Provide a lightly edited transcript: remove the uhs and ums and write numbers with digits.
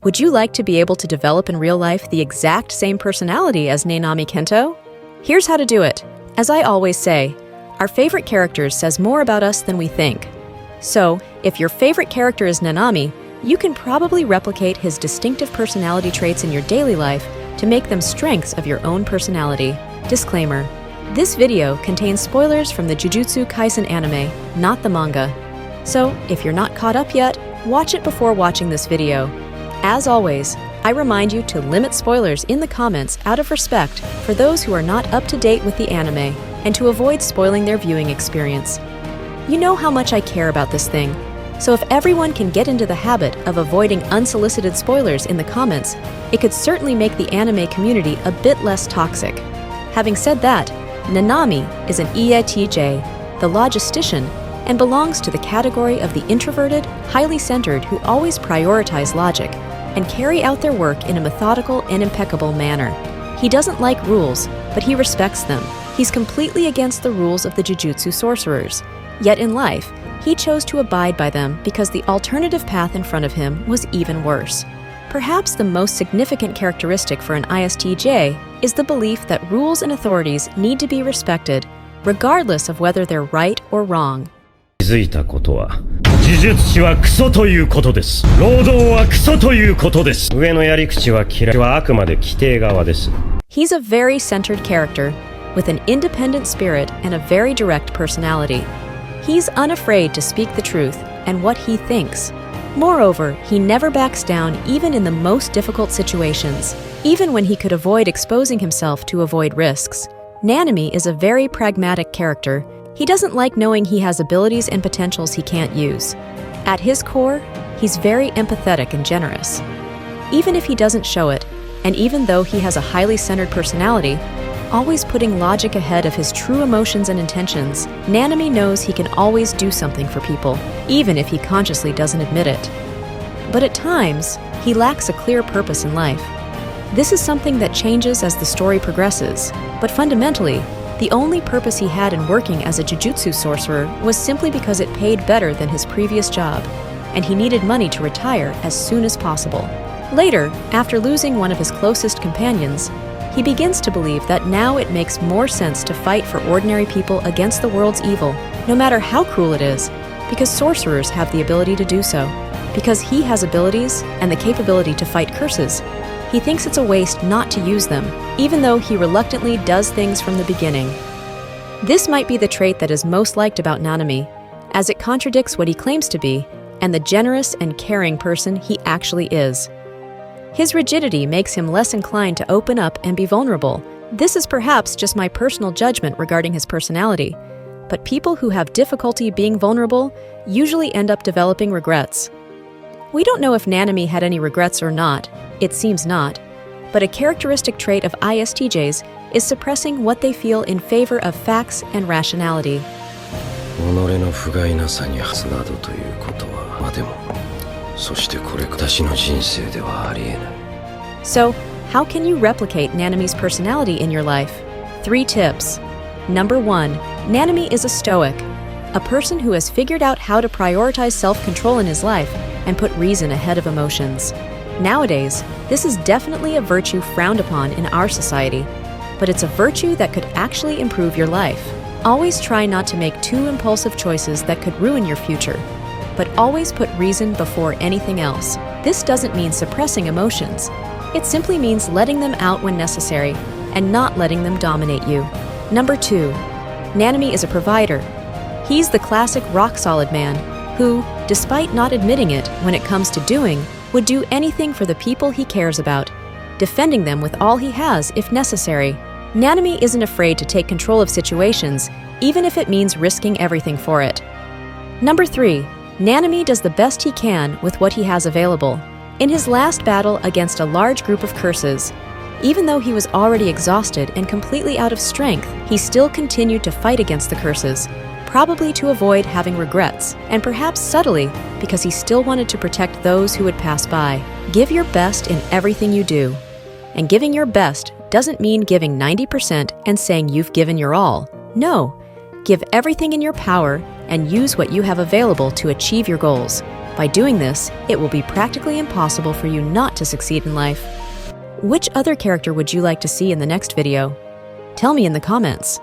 Would you like to be able to develop in real life the exact same personality as Nanami Kento? Here's how to do it. As I always say, our favorite characters says more about us than we think. So, if your favorite character is Nanami, you can probably replicate his distinctive personality traits in your daily life to make them strengths of your own personality. Disclaimer: this video contains spoilers from the Jujutsu Kaisen anime, not the manga. So, if you're not caught up yet, watch it before watching this video. As always, I remind you to limit spoilers in the comments out of respect for those who are not up to date with the anime and to avoid spoiling their viewing experience. You know how much I care about this thing, so if everyone can get into the habit of avoiding unsolicited spoilers in the comments, it could certainly make the anime community a bit less toxic. Having said that, Nanami is an ENTJ, the logistician, and belongs to the category of the introverted, highly centered who always prioritize logic and carry out their work in a methodical and impeccable manner. He doesn't like rules, but he respects them. He's completely against the rules of the Jujutsu sorcerers. Yet in life, he chose to abide by them because the alternative path in front of him was even worse. Perhaps the most significant characteristic for an ISTJ is the belief that rules and authorities need to be respected, regardless of whether they're right or wrong. 気づいたことは、呪術師はクソということです。労働はクソということです。上のやり口は嫌いはあくまで規定側です。 He's a very centered character, with an independent spirit and a very direct personality. He's unafraid to speak the truth and what he thinks. Moreover, he never backs down even in the most difficult situations, even when he could avoid exposing himself to avoid risks. Nanami is a very pragmatic character. He doesn't like knowing he has abilities and potentials he can't use. At his core, he's very empathetic and generous. Even if he doesn't show it, and even though he has a highly centered personality, always putting logic ahead of his true emotions and intentions, Nanami knows he can always do something for people, even if he consciously doesn't admit it. But at times, he lacks a clear purpose in life. This is something that changes as the story progresses, but fundamentally, the only purpose he had in working as a Jujutsu sorcerer was simply because it paid better than his previous job, and he needed money to retire as soon as possible. Later, after losing one of his closest companions, he begins to believe that now it makes more sense to fight for ordinary people against the world's evil, no matter how cruel it is, because sorcerers have the ability to do so. Because he has abilities and the capability to fight curses, he thinks it's a waste not to use them, even though he reluctantly does things from the beginning. This might be the trait that is most liked about Nanami, as it contradicts what he claims to be and the generous and caring person he actually is. His rigidity makes him less inclined to open up and be vulnerable. This is perhaps just my personal judgment regarding his personality, but people who have difficulty being vulnerable usually end up developing regrets. We don't know if Nanami had any regrets or not. It seems not. But a characteristic trait of ISTJs is suppressing what they feel in favor of facts and rationality. 己の不甲斐なさに恥などということは、までも、そしてこれ私の人生ではありえない。 So, how can you replicate Nanami's personality in your life? 3 tips. Number 1, Nanami is a stoic, a person who has figured out how to prioritize self-control in his life and put reason ahead of emotions. Nowadays, this is definitely a virtue frowned upon in our society, but it's a virtue that could actually improve your life. Always try not to make too impulsive choices that could ruin your future, but always put reason before anything else. This doesn't mean suppressing emotions. It simply means letting them out when necessary and not letting them dominate you. Number 2, Nanami is a provider. He's the classic rock-solid man who, despite not admitting it when it comes to doing, would do anything for the people he cares about, defending them with all he has if necessary. Nanami isn't afraid to take control of situations, even if it means risking everything for it. Number 3, Nanami does the best he can with what he has available. In his last battle against a large group of curses, even though he was already exhausted and completely out of strength, he still continued to fight against the curses, probably to avoid having regrets, and perhaps subtly because he still wanted to protect those who would pass by. Give your best in everything you do. And giving your best doesn't mean giving 90% and saying you've given your all. No, give everything in your power and use what you have available to achieve your goals, By doing this, it will be practically impossible for you not to succeed in life. Which other character would you like to see in the next video? Tell me in the comments.